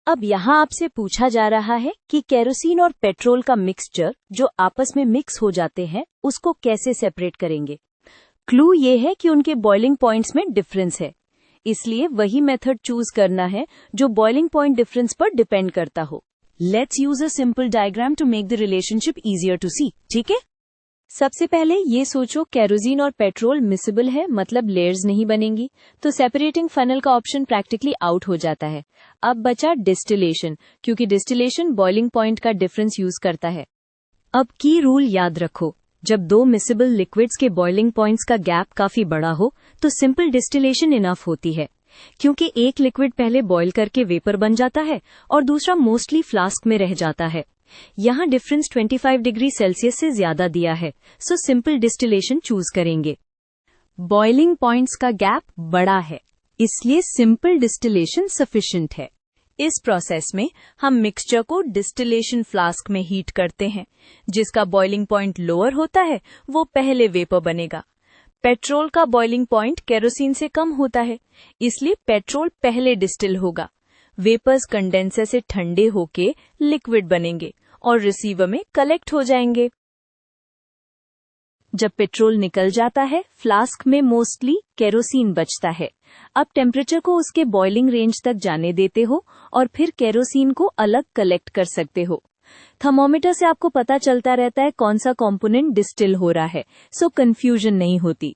अब यहाँ आपसे पूछा जा रहा है कि केरोसिन और पेट्रोल का मिक्सचर जो आपस में मिक्स हो जाते हैं उसको कैसे सेपरेट करेंगे। क्लू ये है कि उनके बॉइलिंग पॉइंट्स में डिफरेंस है, इसलिए वही मेथड चूज करना है जो बॉइलिंग पॉइंट डिफरेंस पर डिपेंड करता हो। Let's use a simple diagram to make the relationship easier to see. ठीक है, सबसे पहले ये सोचो केरोसिन और पेट्रोल मिसिबल है, मतलब लेयर्स नहीं बनेंगी, तो सेपरेटिंग फनल का ऑप्शन प्रैक्टिकली आउट हो जाता है। अब बचा डिस्टिलेशन, क्योंकि डिस्टिलेशन बॉइलिंग पॉइंट का डिफरेंस यूज करता है। अब की रूल याद रखो, जब दो मिसिबल लिक्विड्स के बॉइलिंग पॉइंट्स का गैप काफी बड़ा हो तो सिंपल डिस्टिलेशन इनफ होती है, क्योंकि एक लिक्विड पहले बॉईल करके वेपर बन जाता है और दूसरा मोस्टली फ्लास्क में रह जाता है। यहाँ डिफरेंस 25 डिग्री सेल्सियस से ज्यादा दिया है, सो सिंपल डिस्टिलेशन चूज करेंगे। बॉइलिंग पॉइंट्स का गैप बड़ा है, इसलिए सिंपल डिस्टिलेशन सफिशिएंट है। इस प्रोसेस में हम मिक्सचर को डिस्टिलेशन फ्लास्क में हीट करते हैं। जिसका बॉइलिंग पॉइंट लोअर होता है वो पहले वेपर बनेगा। पेट्रोल का बॉइलिंग पॉइंट केरोसिन से कम होता है, इसलिए पेट्रोल पहले डिस्टिल होगा। वेपर्स कंडेंसर से ठंडे होके लिक्विड बनेंगे और रिसीवर में कलेक्ट हो जाएंगे। जब पेट्रोल निकल जाता है, फ्लास्क में मोस्टली केरोसिन बचता है। अब टेम्परेचर को उसके बॉइलिंग रेंज तक जाने देते हो और फिर केरोसिन को अलग कलेक्ट कर सकते हो। थर्मोमीटर से आपको पता चलता रहता है कौन सा कंपोनेंट डिस्टिल हो रहा है, सो कंफ्यूजन नहीं होती।